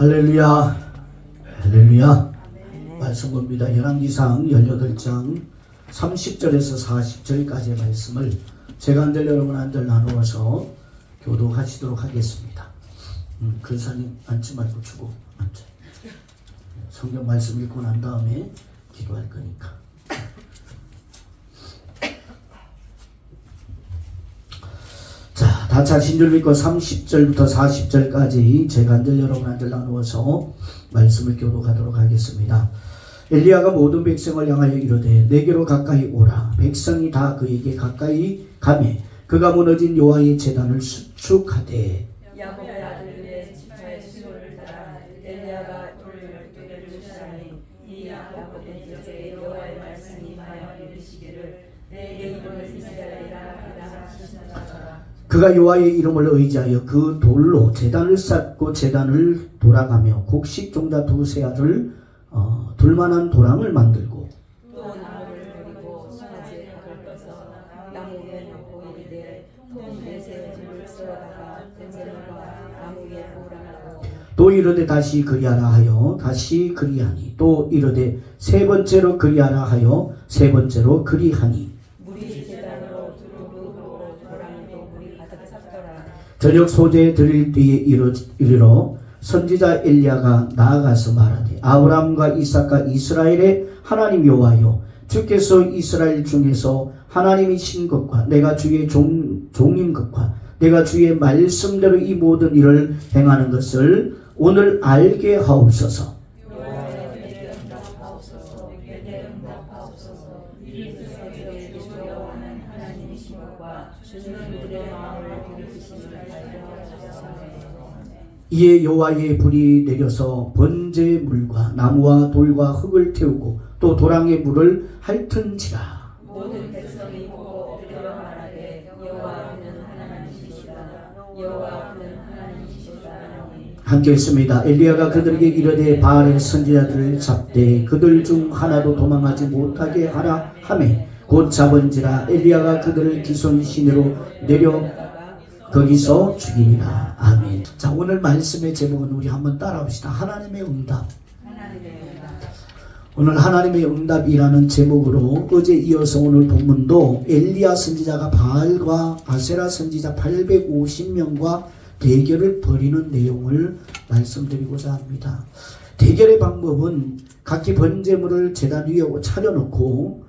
할렐루야, 할렐루야. 말씀 봅니다. 열왕기상 18장 30절에서 40절까지의 말씀을 제가 한 절 여러분 한 절 나누어서 교독하시도록 하겠습니다. 근사님 앉지 말고 주고 앉아. 성경 말씀 읽고 난 다음에 기도할 거니까. 자, 다 자신 줄 믿고 30절부터 40절까지 제가 한 절 여러분 한 절 나누어서 말씀을 교독하도록 하겠습니다. 엘리야가 모든 백성을 향하여 이르되 내게로 가까이 오라. 백성이 다 그에게 가까이 가매 그가 무너진 여호와의 제단을 수축하되 야곱의 아들들의 지파의 수요를 따라 엘리야가 돌을 12개를 주사니 이 야곱의 지역에 여호와의 말씀이 하여 이르시기를 내 이름을 이스라엘이라 하라 하시니라. 그가 여호와의 이름을 의지하여 그 돌로 제단을 쌓고 제단을 돌아가며 곡식 종자 두세 알을 둘만한 도랑을 만들고 또 나무를 버리고 송아지의 각을 떠서 나무 위에 놓고 이르되 통 넷의 둘을 썰어다가 벤제물과 나무 위에 보라라고. 또 이르되 다시 그리하라 하여 다시 그리하니 또 이르되 세 번째로 그리하라 하여 세 번째로 그리하니 물이 제단으로 두루두루 도랑에도 물이 가득 찼더라. 저녁 소재 드릴 때에 이르러 선지자 엘리야가 나아가서 말하되 아브라함과 이삭과 이스라엘의 하나님 여호와여 주께서 이스라엘 중에서 하나님이신 것과 내가 주의 종인 것과 내가 주의 말씀대로 이 모든 일을 행하는 것을 오늘 알게 하옵소서. 여호와여 내게 응답하옵소서. 내게 응답하옵소서. 이 세상에 주여와는 하나님이신 것과 주는 우리의 마음을 들으심을 알게 하옵소서. 이에 여호와의 불이 내려서 번제물과 나무와 돌과 흙을 태우고 또 도랑의 물을 핥은지라. 모든 백성이 보고 엎드려 말하되 여호와는 하나님이시다. 여호와는 하나님이시다 하니. 함께 있습니다. 엘리야가 그들에게 이르되 바알의 선지자들을 잡되 그들 중 하나도 도망하지 못하게 하라 하매 곧 잡은지라. 엘리야가 그들을 기손 시내로 내려 거기서 죽이니라. 아멘. 자, 오늘 말씀의 제목은 우리 한번 따라합시다. 하나님의 응답. 오늘 하나님의 응답이라는 제목으로 어제 이어서 오늘 본문도 엘리야 선지자가 바알과 아세라 선지자 850명과 대결을 벌이는 내용을 말씀드리고자 합니다. 대결의 방법은 각기 번제물을 제단 위에 차려놓고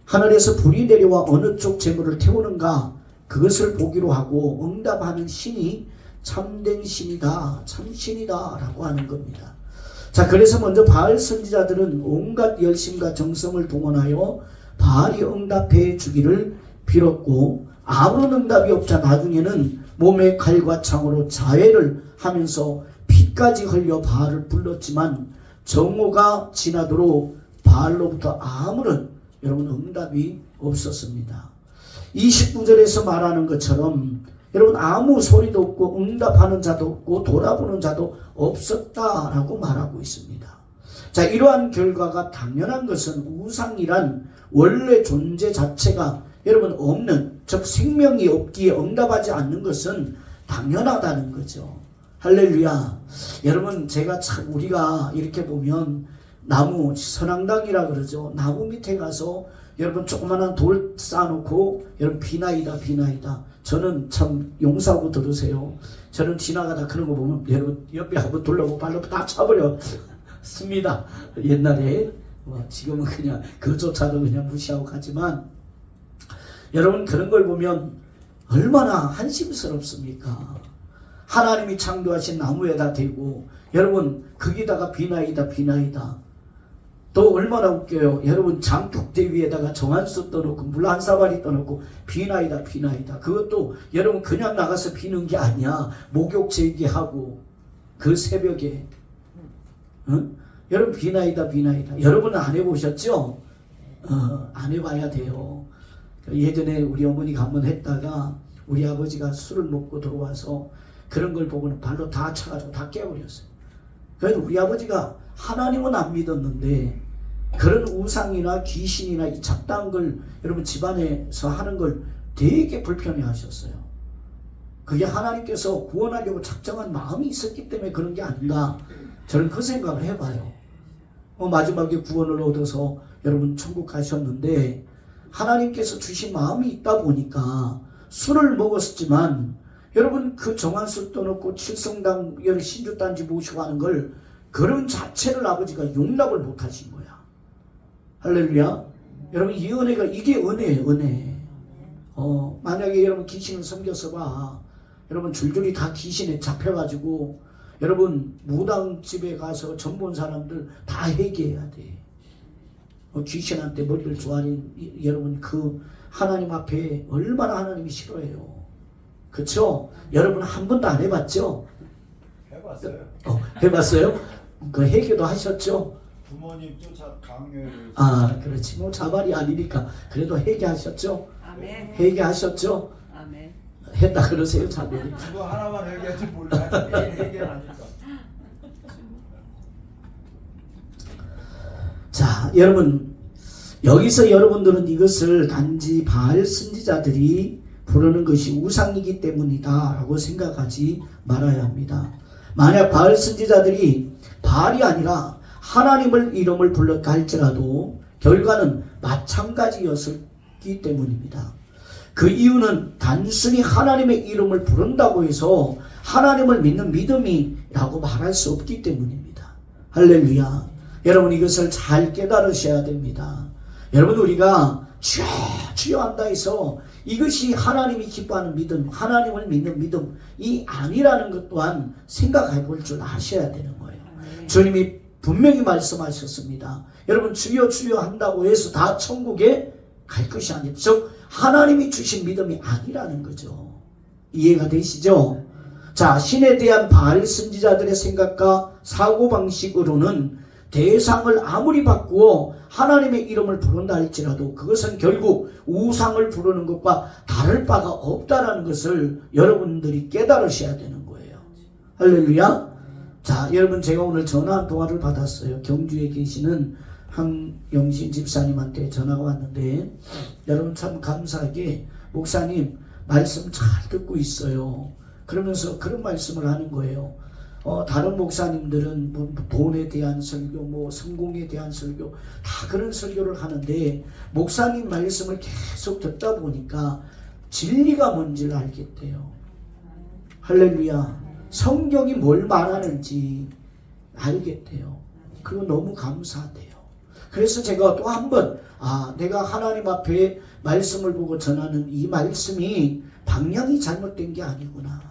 하늘에서 불이 내려와 어느 쪽 제물을 태우는가 그것을 보기로 하고 응답하는 신이 참된 신이다, 참신이다 라고 하는 겁니다. 자, 그래서 먼저 바알 선지자들은 온갖 열심과 정성을 동원하여 바알이 응답해 주기를 빌었고 아무런 응답이 없자 나중에는 몸에 칼과 창으로 자해를 하면서 피까지 흘려 바알을 불렀지만 정오가 지나도록 바알로부터 아무런 여러분 응답이 없었습니다. 29절에서 말하는 것처럼 여러분 아무 소리도 없고 응답하는 자도 없고 돌아보는 자도 없었다라고 말하고 있습니다. 자, 이러한 결과가 당연한 것은 우상이란 원래 존재 자체가 여러분 없는, 즉 생명이 없기에 응답하지 않는 것은 당연하다는 거죠. 할렐루야. 여러분 제가 참 우리가 이렇게 보면 나무 선앙당이라 그러죠. 나무 밑에 가서 여러분 조그마한 돌 쌓아놓고 여러분 비나이다 비나이다. 저는 참 용서하고 들으세요. 저는 지나가다 그런 거 보면 여러분 옆에 한번 돌려고 발로 다 차버렸습니다. 옛날에 지금은 그냥 그조차도 그냥 무시하고 가지만 여러분 그런 걸 보면 얼마나 한심스럽습니까? 하나님이 창조하신 나무에다 대고 여러분 거기다가 비나이다 비나이다. 또 얼마나 웃겨요. 여러분 장독대 위에다가 정한수 떠놓고 물 한 사발이 떠놓고 비나이다 비나이다. 그것도 여러분 그냥 나가서 비는 게 아니야. 목욕 제기하고 그 새벽에 여러분 비나이다 비나이다. 여러분은 안 해보셨죠? 안 해봐야 돼요. 예전에 우리 어머니가 한번 했다가 우리 아버지가 술을 먹고 들어와서 그런 걸 보고는 발로 다 차가지고 다 깨버렸어요. 그래도 우리 아버지가 하나님은 안 믿었는데 그런 우상이나 귀신이나 이 잡다한 걸 여러분 집안에서 하는 걸 되게 불편해 하셨어요. 그게 하나님께서 구원하려고 작정한 마음이 있었기 때문에 그런 게 아닌가 저는 그 생각을 해봐요. 마지막에 구원을 얻어서 여러분 천국 가셨는데 하나님께서 주신 마음이 있다 보니까 술을 먹었지만 여러분 그 정한술 떠놓고 칠성당 신주단지 모시고 하는 걸 그런 자체를 아버지가 용납을 못 하신 거야. 할렐루야. 여러분 이 은혜가 이게 은혜예요. 은혜. 만약에 여러분 귀신을 섬겨서 봐. 여러분 줄줄이 다 귀신에 잡혀가지고 여러분 무당집에 가서 전 본 사람들 다 회개해야 돼. 귀신한테 머리를 조아린 여러분 그 하나님 앞에 얼마나 하나님이 싫어해요. 그쵸? 여러분 한 번도 안 해봤죠? 해봤어요. 해봤어요? 그 회개도 하셨죠? 부모님 쫓아 강요를. 그렇지. 뭐 자발이 아니니까 그래도 회개하셨죠? 아멘. 회개하셨죠? 아멘. 했다 그러세요, 자발이. 그거 하나만 얘기하지 몰라요. 얘기하니까. 자, 여러분 여기서 여러분들은 이것을 단지 바알 선지자들이 부르는 것이 우상이기 때문이다 라고 생각하지 말아야 합니다. 만약 바알 선지자들이 바알이 아니라 하나님을 이름을 불렀다 할지라도 결과는 마찬가지였기 때문입니다. 그 이유는 단순히 하나님의 이름을 부른다고 해서 하나님을 믿는 믿음이라고 말할 수 없기 때문입니다. 할렐루야. 여러분 이것을 잘 깨달으셔야 됩니다. 여러분 우리가 주여 주여 한다 해서 이것이 하나님이 기뻐하는 믿음, 하나님을 믿는 믿음이 아니라는 것 또한 생각해 볼 줄 아셔야 되는 거예요. 주님이 분명히 말씀하셨습니다. 여러분 주여 주여 한다고 해서 다 천국에 갈 것이 아니라 즉 하나님이 주신 믿음이 아니라는 거죠. 이해가 되시죠? 자, 신에 대한 바알 선지자들의 생각과 사고방식으로는 대상을 아무리 바꾸어 하나님의 이름을 부른다 할지라도 그것은 결국 우상을 부르는 것과 다를 바가 없다는 것을 여러분들이 깨달으셔야 되는 거예요. 할렐루야. 자, 여러분 제가 오늘 전화 한 통화를 받았어요. 경주에 계시는 황영신 집사님한테 전화가 왔는데 여러분 참 감사하게 목사님 말씀 잘 듣고 있어요. 그러면서 그런 말씀을 하는 거예요. 다른 목사님들은 뭐 돈에 대한 설교, 뭐 성공에 대한 설교 다 그런 설교를 하는데 목사님 말씀을 계속 듣다 보니까 진리가 뭔지를 알겠대요. 할렐루야. 성경이 뭘 말하는지 알겠대요. 그거 너무 감사하대요. 그래서 제가 또 한 번 내가 하나님 앞에 말씀을 보고 전하는 이 말씀이 방향이 잘못된 게 아니구나.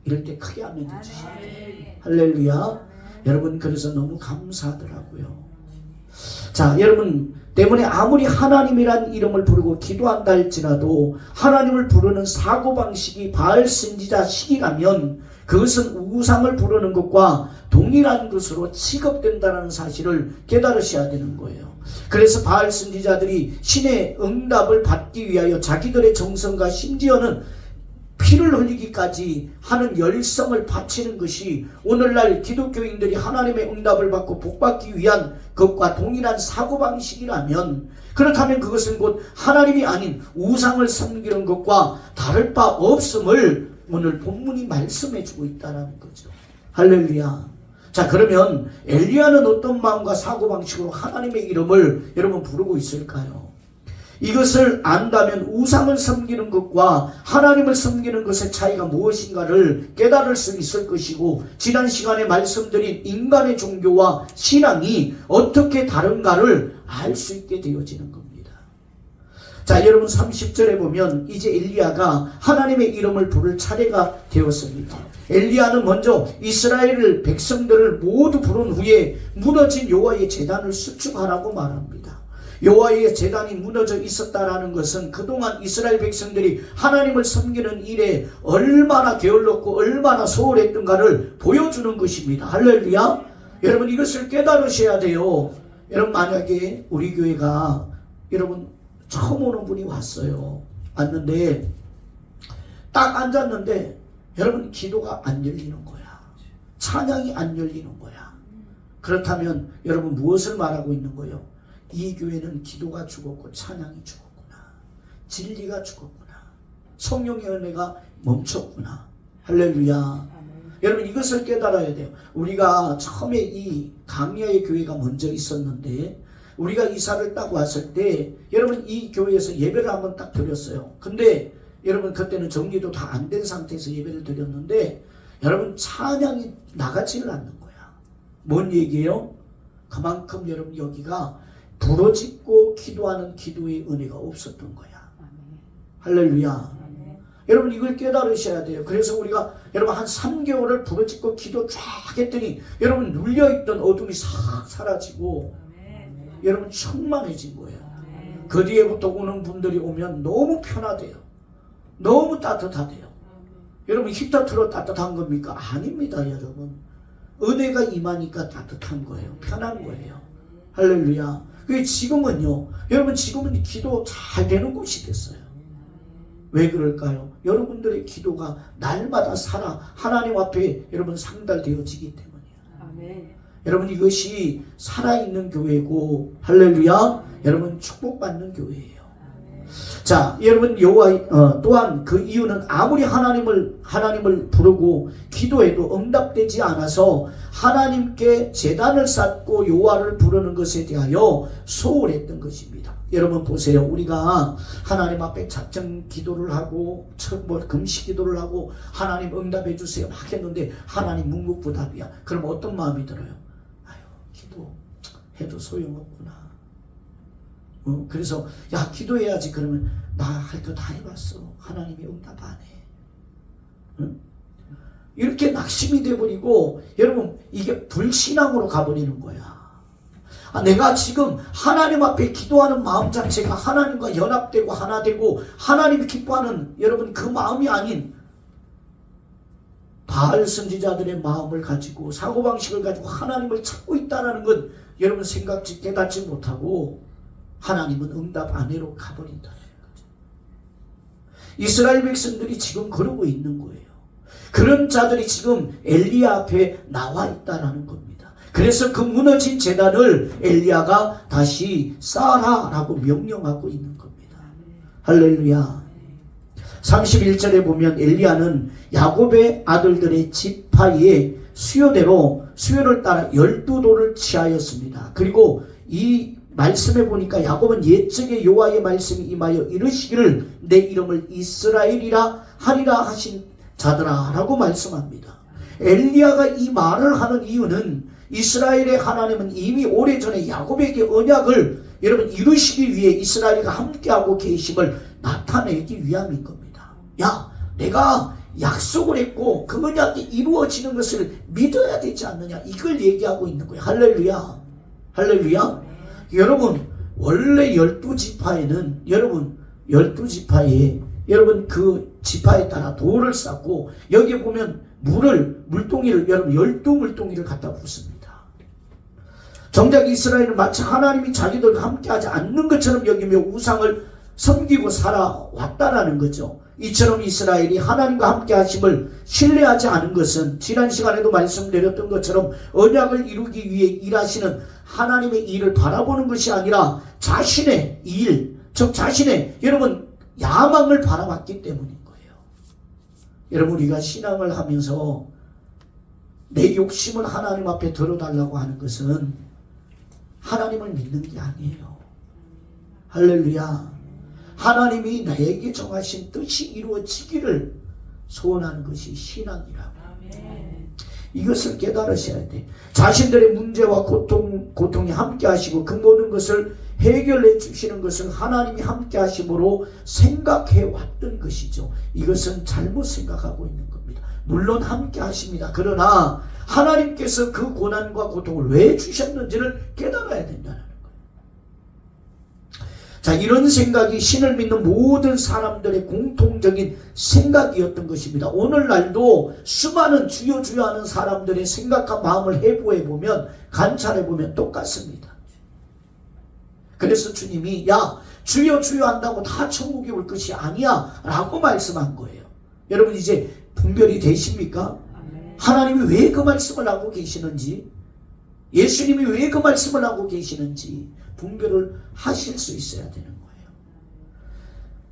이럴 때 크게 아멘 해주시면 돼요. 할렐루야. 여러분 그래서 너무 감사하더라고요. 자, 여러분 때문에 아무리 하나님이란 이름을 부르고 기도한다 할지라도 하나님을 부르는 사고방식이 바알 선지자식이라면 그것은 우상을 부르는 것과 동일한 것으로 취급된다는 사실을 깨달으셔야 되는 거예요. 그래서 바알 선지자들이 신의 응답을 받기 위하여 자기들의 정성과 심지어는 피를 흘리기까지 하는 열성을 바치는 것이 오늘날 기독교인들이 하나님의 응답을 받고 복받기 위한 것과 동일한 사고방식이라면 그렇다면 그것은 곧 하나님이 아닌 우상을 섬기는 것과 다를 바 없음을 오늘 본문이 말씀해 주고 있다는 거죠. 할렐루야. 자, 그러면 엘리야는 어떤 마음과 사고방식으로 하나님의 이름을 여러분 부르고 있을까요? 이것을 안다면 우상을 섬기는 것과 하나님을 섬기는 것의 차이가 무엇인가를 깨달을 수 있을 것이고 지난 시간에 말씀드린 인간의 종교와 신앙이 어떻게 다른가를 알 수 있게 되어지는 겁니다. 자, 여러분 30절에 보면 이제 엘리야가 하나님의 이름을 부를 차례가 되었습니다. 엘리야는 먼저 이스라엘 백성들을 모두 부른 후에 무너진 여호와의 제단을 수축하라고 말합니다. 여호와의 제단이 무너져 있었다라는 것은 그동안 이스라엘 백성들이 하나님을 섬기는 일에 얼마나 게을렀고 얼마나 소홀했던가를 보여주는 것입니다. 할렐루야. 여러분 이것을 깨달으셔야 돼요. 여러분 만약에 우리 교회가 여러분 처음 오는 분이 왔어요. 왔는데 딱 앉았는데 여러분 기도가 안 열리는 거야. 찬양이 안 열리는 거야. 그렇다면 여러분 무엇을 말하고 있는 거예요? 이 교회는 기도가 죽었고 찬양이 죽었구나. 진리가 죽었구나. 성령의 은혜가 멈췄구나. 할렐루야. 여러분 이것을 깨달아야 돼요. 우리가 처음에 이 강야의 교회가 먼저 있었는데 우리가 이사를 딱 왔을 때 여러분 이 교회에서 예배를 한번 딱 드렸어요. 근데 여러분 그때는 정리도 다 안 된 상태에서 예배를 드렸는데 여러분 찬양이 나가지를 않는 거야. 뭔 얘기예요? 그만큼 여러분 여기가 부러짓고 기도하는 기도의 은혜가 없었던 거야. 할렐루야. 여러분 이걸 깨달으셔야 돼요. 그래서 우리가 여러분 한 3개월을 부러짓고 기도 쫙 했더니 여러분 눌려있던 어둠이 싹 사라지고 여러분 충만해진 거예요. 그 뒤에부터 오는 분들이 오면 너무 편하대요. 너무 따뜻하대요. 여러분 히터 틀어 따뜻한 겁니까? 아닙니다 여러분. 은혜가 임하니까 따뜻한 거예요. 편한 거예요. 할렐루야. 그게 지금은요. 여러분 지금은 기도 잘 되는 곳이 됐어요. 왜 그럴까요? 여러분들의 기도가 날마다 하나님 앞에 여러분 상달되어지기 때문이에요. 여러분 이것이 살아있는 교회고 할렐루야. 여러분 축복받는 교회예요. 자, 여러분 또한 그 이유는 아무리 하나님을 부르고 기도해도 응답되지 않아서 하나님께 제단을 쌓고 여호와를 부르는 것에 대하여 소홀했던 것입니다. 여러분 보세요. 우리가 하나님 앞에 작정 기도를 하고 금식 기도를 하고 하나님 응답해 주세요 막 했는데 하나님 묵묵부답이야. 그럼 어떤 마음이 들어요? 아유 기도해도 소용없구나. 그래서 야 기도해야지. 그러면 나 할 거 다 해봤어. 하나님이 응답 안 해. 이렇게 낙심이 돼버리고 여러분 이게 불신앙으로 가버리는 거야. 내가 지금 하나님 앞에 기도하는 마음 자체가 하나님과 연합되고 하나 되고 하나님이 기뻐하는 여러분 그 마음이 아닌 바알 선지자들의 마음을 가지고 사고방식을 가지고 하나님을 찾고 있다는 건 여러분 생각지 깨닫지 못하고 하나님은 응답 안 해로 가버린다는 거죠. 이스라엘 백성들이 지금 그러고 있는 거예요. 그런 자들이 지금 엘리야 앞에 나와 있다는 겁니다. 그래서 그 무너진 제단을 엘리야가 다시 쌓아라라고 명령하고 있는 겁니다. 할렐루야. 31절에 보면 엘리야는 야곱의 아들들의 지파의 수요를 따라 12돌을 취하였습니다. 그리고 이 말씀에 보니까 야곱은 옛적에 여호와의 말씀이 임하여 이르시기를 내 이름을 이스라엘이라 하리라 하신 자들아 라고 말씀합니다. 엘리야가 이 말을 하는 이유는 이스라엘의 하나님은 이미 오래전에 야곱에게 언약을 여러분 이루시기 위해 이스라엘과 함께하고 계심을 나타내기 위함인 겁니다. 야 내가 약속을 했고 그 언약이 이루어지는 것을 믿어야 되지 않느냐 이걸 얘기하고 있는 거예요. 할렐루야. 할렐루야. 여러분 원래 12지파에는 여러분 12지파에 여러분 그 지파에 따라 돌을 쌓고 여기에 보면 물동이를 여러분 12물동이를 갖다 붓습니다. 정작 이스라엘은 마치 하나님이 자기들과 함께하지 않는 것처럼 여기며 우상을 섬기고 살아왔다라는 거죠. 이처럼 이스라엘이 하나님과 함께 하심을 신뢰하지 않은 것은 지난 시간에도 말씀드렸던 것처럼 언약을 이루기 위해 일하시는 하나님의 일을 바라보는 것이 아니라 자신의 일, 즉 자신의 여러분 야망을 바라봤기 때문인 거예요. 여러분 우리가 신앙을 하면서 내 욕심을 하나님 앞에 들어달라고 하는 것은 하나님을 믿는 게 아니에요. 할렐루야. 하나님이 나에게 정하신 뜻이 이루어지기를 소원하는 것이 신앙이라고. 이것을 깨달으셔야 돼. 자신들의 문제와 고통이 함께 하시고 그 모든 것을 해결해 주시는 것을 하나님이 함께 하심으로 생각해 왔던 것이죠. 이것은 잘못 생각하고 있는 겁니다. 물론 함께 하십니다. 그러나 하나님께서 그 고난과 고통을 왜 주셨는지를 깨달아야 된다는 거예요. 자, 이런 생각이 신을 믿는 모든 사람들의 공통적인 생각이었던 것입니다. 오늘날도 수많은 주여 주여 하는 사람들의 생각과 마음을 해보면 관찰해보면 똑같습니다. 그래서 주님이 야 주여 주여 한다고 다 천국에 올 것이 아니야 라고 말씀한 거예요. 여러분 이제 분별이 되십니까? 하나님이 왜 그 말씀을 하고 계시는지, 예수님이 왜 그 말씀을 하고 계시는지 분별을 하실 수 있어야 되는 거예요.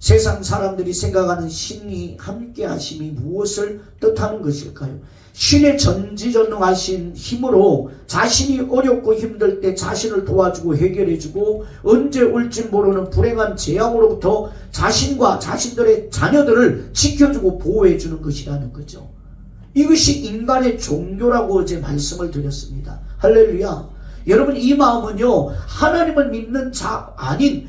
세상 사람들이 생각하는 신이 함께 하심이 무엇을 뜻하는 것일까요? 신의 전지전능하신 힘으로 자신이 어렵고 힘들 때 자신을 도와주고 해결해주고 언제 올지 모르는 불행한 재앙으로부터 자신과 자신들의 자녀들을 지켜주고 보호해주는 것이라는 거죠. 이것이 인간의 종교라고 어제 말씀을 드렸습니다. 할렐루야. 여러분, 이 마음은요, 하나님을 믿는 자 아닌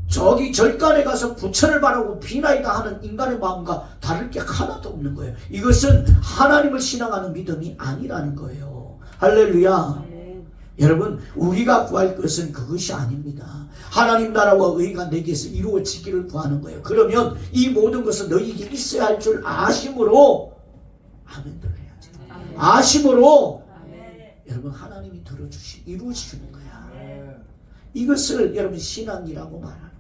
저기 절간에 가서 부처를 바라고 비나이다 하는 인간의 마음과 다를 게 하나도 없는 거예요. 이것은 하나님을 신앙하는 믿음이 아니라는 거예요. 할렐루야. 여러분, 우리가 구할 것은 그것이 아닙니다. 하나님 나라와 의가 내게서 이루어지기를 구하는 거예요. 그러면 이 모든 것은 너희에게 있어야 할 줄 아심으로 아멘들 해야지. 아심으로 여러분, 하나님이 들어주시 이루어주시는 거야. 이것을 여러분 신앙이라고 말하는 거예요.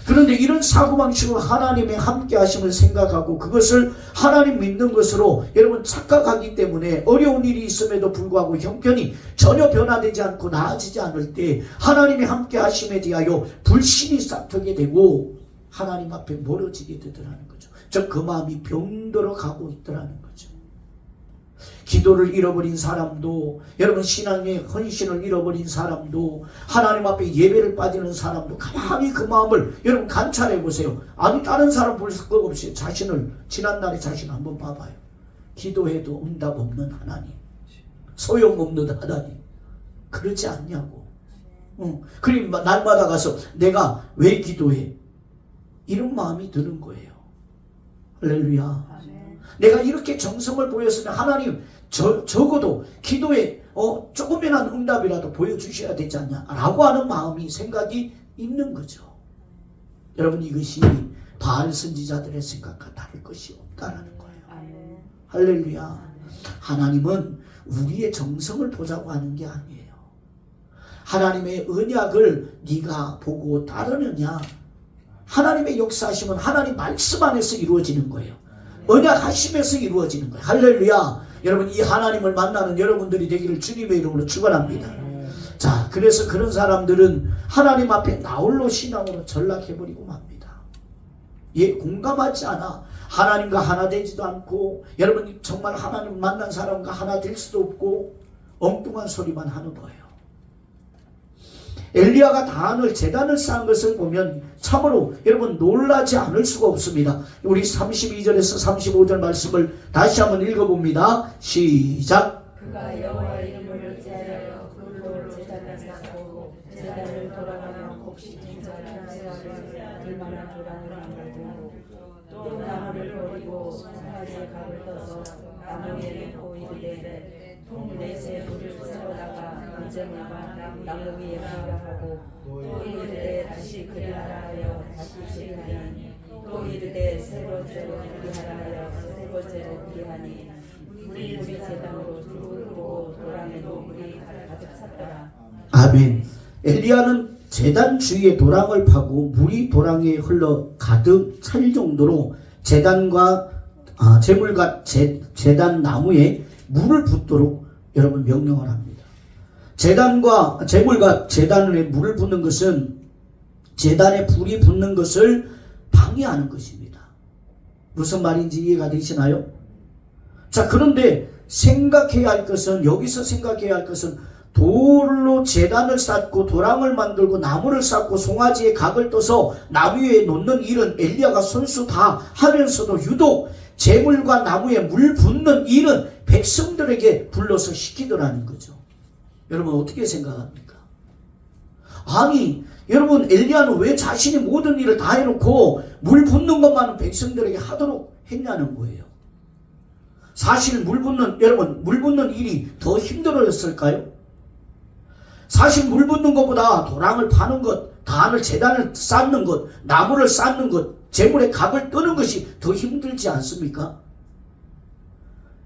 그런데 이런 사고방식으로 하나님의 함께 하심을 생각하고 그것을 하나님 믿는 것으로 여러분 착각하기 때문에 어려운 일이 있음에도 불구하고 형편이 전혀 변화되지 않고 나아지지 않을 때 하나님의 함께 하심에 대하여 불신이 싹트게 되고 하나님 앞에 멀어지게 되더라는 거죠. 즉 그 마음이 병들어 가고 있더라는 거죠. 기도를 잃어버린 사람도, 여러분 신앙의 헌신을 잃어버린 사람도, 하나님 앞에 예배를 빠지는 사람도 가만히 그 마음을 여러분 관찰해 보세요. 아니 다른 사람 볼 것 없이 자신을, 지난날의 자신을 한번 봐봐요. 기도해도 응답 없는 하나님, 소용없는 하나님, 그러지 않냐고. 그리고 날마다 가서 내가 왜 기도해? 이런 마음이 드는 거예요. 할렐루야. 내가 이렇게 정성을 보였으면 하나님 적어도 기도에 조금이나 응답이라도 보여주셔야 되지 않냐 라고 하는 마음이, 생각이 있는 거죠. 여러분, 이것이 바알 선지자들의 생각과 다를 것이 없다라는 거예요. 할렐루야. 하나님은 우리의 정성을 보자고 하는 게 아니에요. 하나님의 언약을 네가 보고 따르느냐. 하나님의 역사하심은 하나님 말씀 안에서 이루어지는 거예요. 언약 하심에서 이루어지는 거예요. 할렐루야. 여러분, 이 하나님을 만나는 여러분들이 되기를 주님의 이름으로 축원합니다. 자, 그래서 그런 사람들은 하나님 앞에 나홀로 신앙으로 전락해버리고 맙니다. 예, 공감하지 않아. 하나님과 하나 되지도 않고, 여러분 정말 하나님을 만난 사람과 하나 될 수도 없고 엉뚱한 소리만 하는 거예요. 엘리야가 단을 제단을 쌓은 것을 보면 참으로 여러분 놀라지 않을 수가 없습니다. 우리 32절에서 35절 말씀을 다시 한번 읽어봅니다. 시작. 그가 여호와 이름을 의지하여 굴로 제단을 쌓고 제단을 돌아가며 곡식 등잔을 제단을 들만한 조랑을 만들고 또 나무를 버리고 송아지의 각을 떠서 나무 위에 놓고 이르되 통 넷에 불을 세워다가 언제마다 나무 위에 부여하고 또 이르되 다시 그리하라 하여 다시 그리하니 또 이르되 세 번째로 그리하라 하여 세 번째로 그리하니 물이 제단으로 두르고 도랑에도 물이 가득 찼더라. 아멘. 엘리야는 제단 주위에 도랑을 파고 물이 도랑에 흘러 가득 찰 정도로 제단과 제물과 제단 나무에 물을 붓도록 여러분 명령을 합니다. 제단과 제물과 제단에 물을 붓는 것은 제단에 불이 붙는 것을 방해하는 것입니다. 무슨 말인지 이해가 되시나요? 자, 그런데 생각해야 할 것은, 여기서 생각해야 할 것은 돌로 제단을 쌓고 도랑을 만들고 나무를 쌓고 송아지의 각을 떠서 나무 위에 놓는 일은 엘리야가 손수 다 하면서도 유독 제물과 나무에 물 붓는 일은 백성들에게 불러서 시키더라는 거죠. 여러분 어떻게 생각합니까? 아니 여러분, 엘리야는 왜 자신이 모든 일을 다 해놓고 물 붓는 것만은 백성들에게 하도록 했냐는 거예요. 사실 여러분 물 붓는 일이 더 힘들어졌을까요? 사실 물 붓는 것보다 도랑을 파는 것, 단을 제단을 쌓는 것, 나무를 쌓는 것, 제물의 각을 뜨는 것이 더 힘들지 않습니까?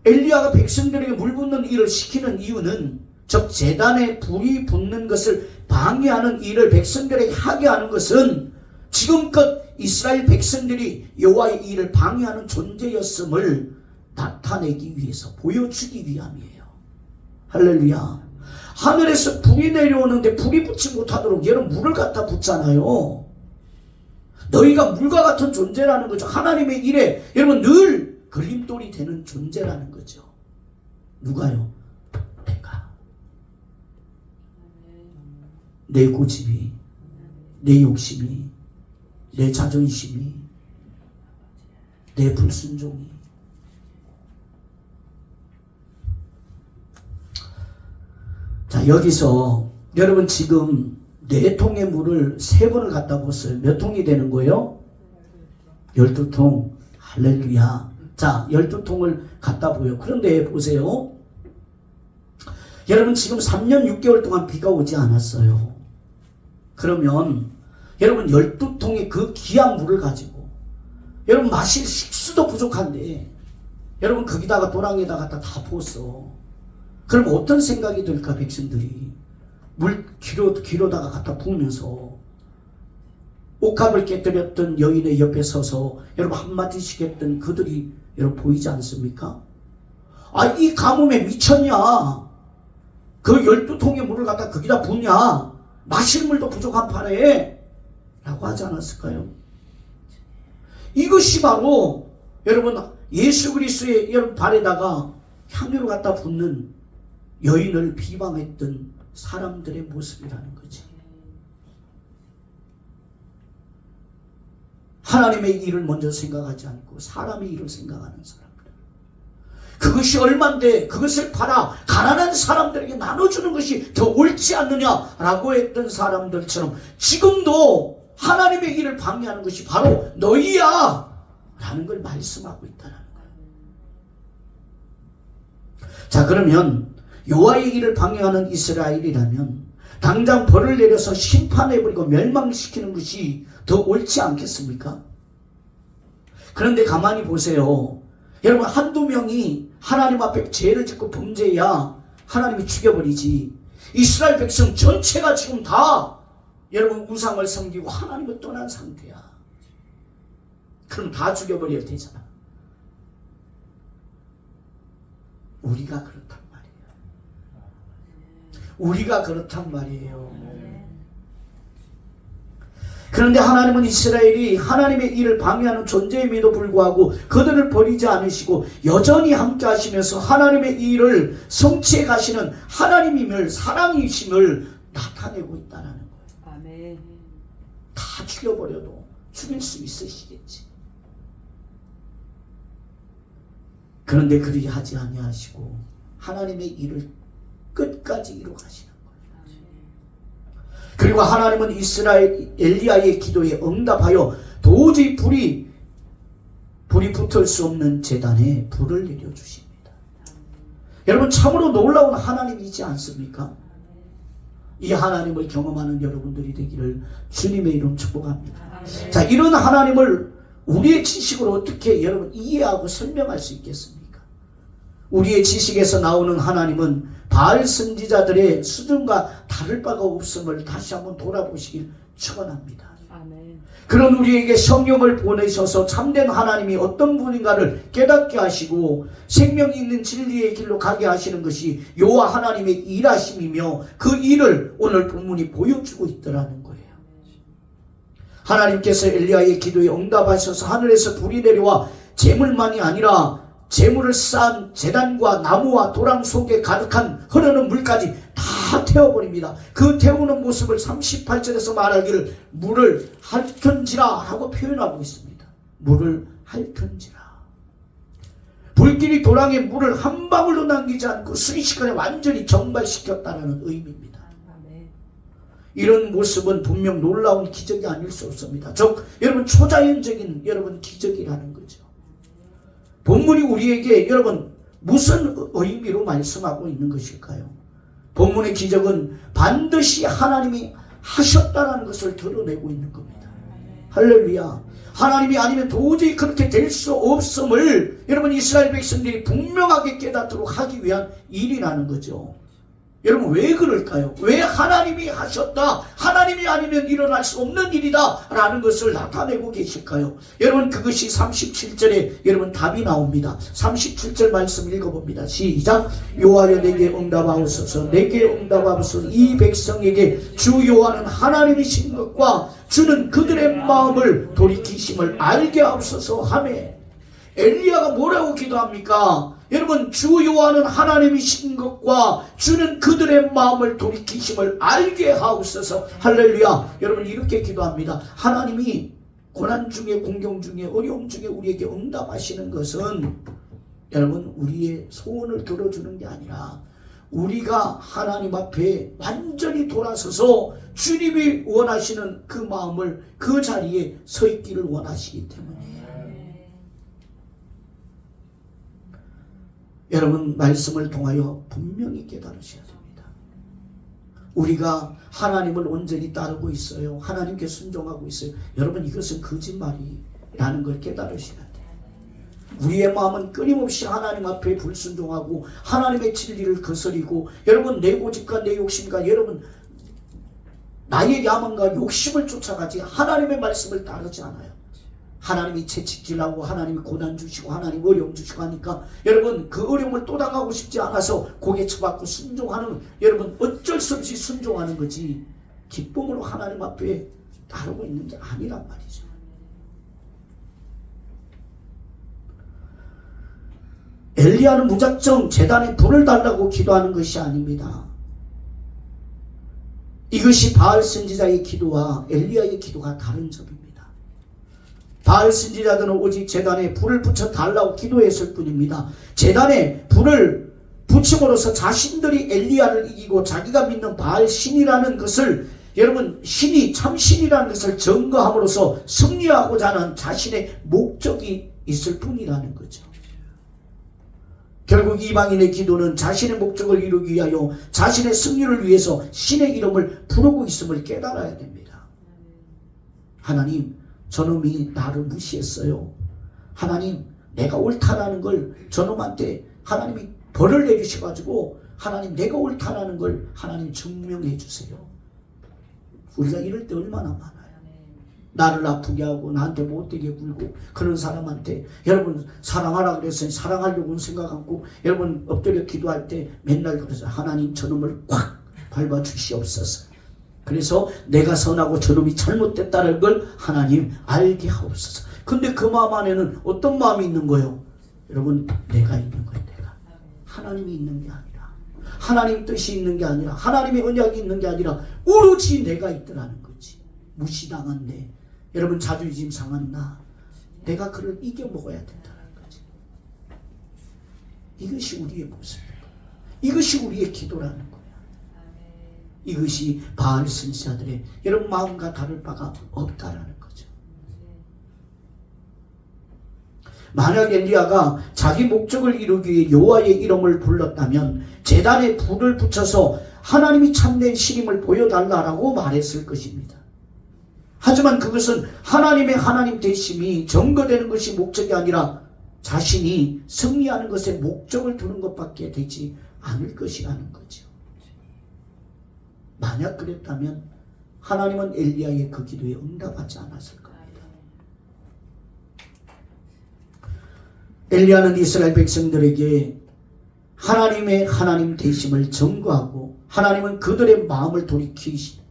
엘리야가 백성들에게 물 붓는 일을 시키는 이유는, 즉 제단에 불이 붙는 것을 방해하는 일을 백성들에게 하게 하는 것은 지금껏 이스라엘 백성들이 여호와의 일을 방해하는 존재였음을 나타내기 위해서, 보여주기 위함이에요. 할렐루야. 하늘에서 불이 내려오는데 불이 붙지 못하도록 여러분 물을 갖다 붓잖아요. 너희가 물과 같은 존재라는 거죠. 하나님의 일에 여러분 늘 걸림돌이 되는 존재라는 거죠. 누가요? 내가. 내 고집이, 내 욕심이, 내 자존심이, 내 불순종이. 자, 여기서 여러분 지금 4통의 물을 3번을 갖다 부었어요. 몇 통이 되는 거예요? 12통. 할렐루야. 자, 12통을 갖다 부어요. 그런데 보세요. 여러분 지금 3년 6개월 동안 비가 오지 않았어요. 그러면 여러분 12통의 그 귀한 물을 가지고 여러분 마실 식수도 부족한데 여러분 거기다가 도랑에다가 다 부었어. 그럼 어떤 생각이 들까 백성들이? 물 귀로다가 갖다 부으면서 옥합을 깨뜨렸던 여인의 옆에 서서 여러분 한마디씩 했던 그들이 여러분 보이지 않습니까? 아, 이 가뭄에 미쳤냐? 그 12통의 물을 갖다 거기다 부냐? 마실 물도 부족한 판에 라고 하지 않았을까요? 이것이 바로 여러분 예수 그리스도의 여러분 발에다가 향유를 갖다 붓는 여인을 비방했던 사람들의 모습이라는 거지. 하나님의 일을 먼저 생각하지 않고 사람의 일을 생각하는 사람들. 그것이 얼만데 그것을 팔아 가난한 사람들에게 나눠주는 것이 더 옳지 않느냐라고 했던 사람들처럼 지금도 하나님의 일을 방해하는 것이 바로 너희야 라는 걸 말씀하고 있다는 거예요. 자, 그러면 여호와의 일을 방해하는 이스라엘이라면 당장 벌을 내려서 심판해버리고 멸망시키는 것이 더 옳지 않겠습니까? 그런데 가만히 보세요. 여러분 한두 명이 하나님 앞에 죄를 짓고 범죄해야 하나님이 죽여버리지. 이스라엘 백성 전체가 지금 다 여러분 우상을 섬기고 하나님을 떠난 상태야. 그럼 다 죽여버려야 되잖아. 우리가 그렇단 말이에요. 우리가 그렇단 말이에요. 그런데 하나님은 이스라엘이 하나님의 일을 방해하는 존재임에도 불구하고 그들을 버리지 않으시고 여전히 함께 하시면서 하나님의 일을 성취해 가시는 하나님임을, 사랑이심을 나타내고 있다는 거예요. 아멘. 다 죽여버려도 죽일 수 있으시겠지. 그런데 그리 하지 아니하시고 하나님의 일을 끝까지 이루가시는 거예요. 그리고 하나님은 이스라엘 엘리야의 기도에 응답하여 도저히 불이 붙을 수 없는 제단에 불을 내려주십니다. 여러분 참으로 놀라운 하나님이지 않습니까? 이 하나님을 경험하는 여러분들이 되기를 주님의 이름 축복합니다. 자, 이런 하나님을 우리의 지식으로 어떻게 여러분 이해하고 설명할 수 있겠습니까? 우리의 지식에서 나오는 하나님은 바알 선지자들의 수준과 다를 바가 없음을 다시 한번 돌아보시길 축원합니다. 아멘. 그런 우리에게 성령을 보내셔서 참된 하나님이 어떤 분인가를 깨닫게 하시고 생명이 있는 진리의 길로 가게 하시는 것이 여호와 하나님의 일하심이며 그 일을 오늘 본문이 보여주고 있더라는 거예요. 하나님께서 엘리야의 기도에 응답하셔서 하늘에서 불이 내려와 재물만이 아니라 재물을 쌓은 제단과 나무와 도랑 속에 가득한 흐르는 물까지 다 태워버립니다. 그 태우는 모습을 38절에서 말하기를 물을 핥은지라 라고 표현하고 있습니다. 물을 핥은지라. 불길이 도랑에 물을 한 방울도 남기지 않고 순식간에 완전히 정발시켰다는 의미입니다. 이런 모습은 분명 놀라운 기적이 아닐 수 없습니다. 즉 여러분 초자연적인 여러분 기적이라는 거죠. 본문이 우리에게 여러분 무슨 의미로 말씀하고 있는 것일까요? 본문의 기적은 반드시 하나님이 하셨다는 것을 드러내고 있는 겁니다. 할렐루야. 하나님이 아니면 도저히 그렇게 될 수 없음을 여러분 이스라엘 백성들이 분명하게 깨닫도록 하기 위한 일이라는 거죠. 여러분 왜 그럴까요? 왜 하나님이 하셨다, 하나님이 아니면 일어날 수 없는 일이다 라는 것을 나타내고 계실까요? 여러분 그것이 37절에 여러분 답이 나옵니다. 37절 말씀 읽어봅니다. 시작. 여호와여 내게 응답하옵소서, 내게 응답하옵소서. 이 백성에게 주 여호와는 하나님이신 것과 주는 그들의 마음을 돌이키심을 알게 하옵소서 하매. 엘리야가 뭐라고 기도합니까? 여러분, 주 여호와는 하나님이신 것과 주는 그들의 마음을 돌이키심을 알게 하옵소서. 할렐루야. 여러분, 이렇게 기도합니다. 하나님이 고난 중에, 공경 중에, 어려움 중에 우리에게 응답하시는 것은 여러분, 우리의 소원을 들어주는 게 아니라 우리가 하나님 앞에 완전히 돌아서서 주님이 원하시는 그 마음을 그 자리에 서 있기를 원하시기 때문이에요. 여러분, 말씀을 통하여 분명히 깨달으셔야 됩니다. 우리가 하나님을 온전히 따르고 있어요. 하나님께 순종하고 있어요. 여러분, 이것은 거짓말이라는 걸 깨달으셔야 돼요. 우리의 마음은 끊임없이 하나님 앞에 불순종하고 하나님의 진리를 거스리고, 여러분, 내 고집과 내 욕심과 여러분 나의 야망과 욕심을 쫓아가지 하나님의 말씀을 따르지 않아요. 하나님이 채찍질하고 하나님이 고난 주시고 하나님 어려움 주시고 하니까 여러분, 그 어려움을 또 당하고 싶지 않아서 고개 쳐박고 순종하는, 여러분, 어쩔 수 없이 순종하는 거지 기쁨으로 하나님 앞에 따르고 있는 게 아니란 말이죠. 엘리야는 무작정 제단에 불을 달라고 기도하는 것이 아닙니다. 이것이 바알 선지자의 기도와 엘리야의 기도가 다른 점입니다. 바알 선지자들은 오직 제단에 불을 붙여 달라고 기도했을 뿐입니다. 제단에 불을 붙임으로써 자신들이 엘리야를 이기고 자기가 믿는 바알 신이라는 것을, 여러분, 신이 참신이라는 것을 증거함으로써 승리하고자 하는 자신의 목적이 있을 뿐이라는 거죠. 결국 이방인의 기도는 자신의 목적을 이루기 위하여 자신의 승리를 위해서 신의 이름을 부르고 있음을 깨달아야 됩니다. 하나님, 저놈이 나를 무시했어요. 하나님, 내가 옳다라는 걸 저놈한테 하나님이 벌을 내주셔가지고 하나님, 내가 옳다라는 걸 하나님 증명해 주세요. 우리가 이럴 때 얼마나 많아요. 나를 아프게 하고 나한테 못되게 굴고 그런 사람한테 여러분 사랑하라 그래서 사랑하려고는 생각 않고, 여러분 엎드려 기도할 때 맨날 그래서 하나님, 저놈을 꽉 밟아 주시옵소서. 그래서 내가 선하고 저놈이 잘못됐다는 걸 하나님 알게 하옵소서. 근데 그 마음 안에는 어떤 마음이 있는 거예요? 여러분, 내가 있는 거예요. 내가. 하나님이 있는 게 아니라, 하나님 뜻이 있는 게 아니라, 하나님의 언약이 있는 게 아니라 오로지 내가 있더라는 거지. 무시당한 내, 여러분 자존심 상한 나, 내가 그를 이겨먹어야 된다는 거지. 이것이 우리의 모습이에요. 이것이 우리의 기도라는 거예요. 이것이 바알 선지자들의 여러분 마음과 다를 바가 없다라는 거죠. 만약 엘리야가 자기 목적을 이루기 위해 여호와의 이름을 불렀다면 제단에 불을 붙여서 하나님이 참된 신임을 보여달라고 말했을 것입니다. 하지만 그것은 하나님의 하나님 되심이 증거되는 것이 목적이 아니라 자신이 승리하는 것에 목적을 두는 것밖에 되지 않을 것이라는 거죠. 만약 그랬다면 하나님은 엘리야의 그 기도에 응답하지 않았을 겁니다. 엘리야는 이스라엘 백성들에게 하나님의 하나님 되심을 증거하고 하나님은 그들의 마음을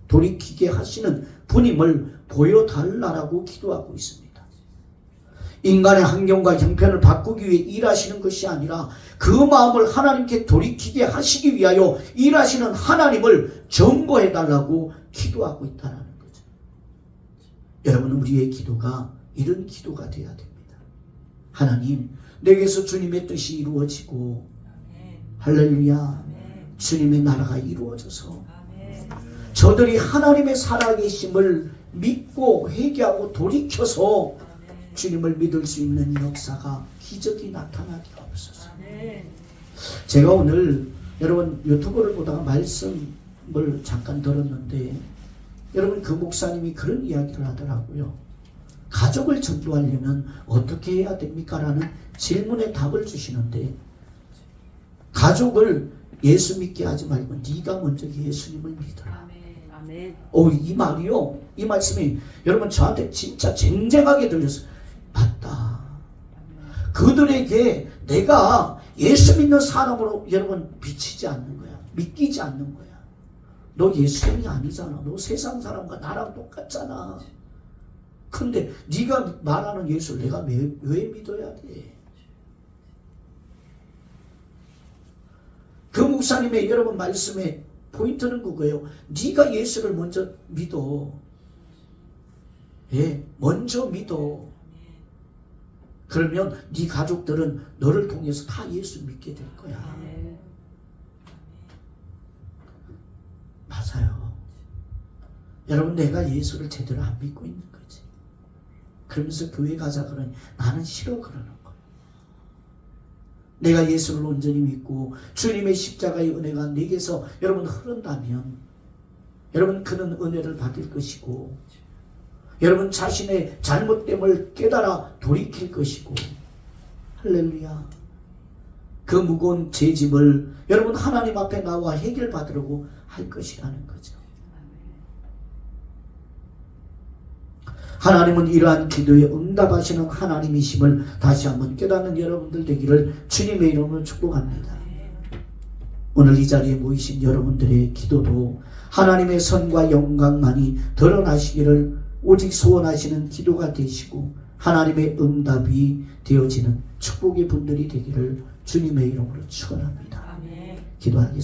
돌이키게 하시는 분임을 보여달라고 기도하고 있습니다. 인간의 환경과 형편을 바꾸기 위해 일하시는 것이 아니라 그 마음을 하나님께 돌이키게 하시기 위하여 일하시는 하나님을 증거해달라고 기도하고 있다는 거죠. 여러분, 우리의 기도가 이런 기도가 되어야 됩니다. 하나님, 내게서 주님의 뜻이 이루어지고 할렐루야, 주님의 나라가 이루어져서 저들이 하나님의 살아계심을 믿고 회개하고 돌이켜서 주님을 믿을 수 있는 역사가, 기적이 나타나게 하옵소서. 제가 오늘 여러분 유튜브를 보다가 말씀을 잠깐 들었는데, 여러분 그 목사님이 그런 이야기를 하더라고요. 가족을 전도하려면 어떻게 해야 됩니까? 라는 질문에 답을 주시는데, 가족을 예수 믿게 하지 말고 네가 먼저 예수님을 믿어라. 이 말이요, 이 말씀이 여러분 저한테 진짜 쟁쟁하게 들렸어요. 맞다. 그들에게 내가 예수 믿는 사람으로 여러분 비치지 않는 거야. 믿기지 않는 거야. 너 예수님이 아니잖아. 너 세상 사람과 나랑 똑같잖아. 근데 네가 말하는 예수를 내가 왜 믿어야 돼? 그 목사님의 여러분 말씀에 포인트는 그거예요. 네가 예수를 먼저 믿어. 예, 먼저 믿어. 그러면 네 가족들은 너를 통해서 다 예수 믿게 될 거야. 아멘. 맞아요. 여러분 내가 예수를 제대로 안 믿고 있는 거지. 그러면서 교회 가자 그러니 나는 싫어 그러는 거야. 내가 예수를 온전히 믿고 주님의 십자가의 은혜가 내게서 여러분 흐른다면 여러분 그는 은혜를 받을 것이고 여러분 자신의 잘못됨을 깨달아 돌이킬 것이고 할렐루야. 그 무거운 죄짐을 여러분 하나님 앞에 나와 해결받으려고 할 것이라는 거죠. 하나님은 이러한 기도에 응답하시는 하나님이심을 다시 한번 깨닫는 여러분들 되기를 주님의 이름으로 축복합니다. 오늘 이 자리에 모이신 여러분들의 기도도 하나님의 선과 영광만이 드러나시기를 오직 소원하시는 기도가 되시고 하나님의 응답이 되어지는 축복의 분들이 되기를 주님의 이름으로 축원합니다. 아멘. 기도하겠습니다.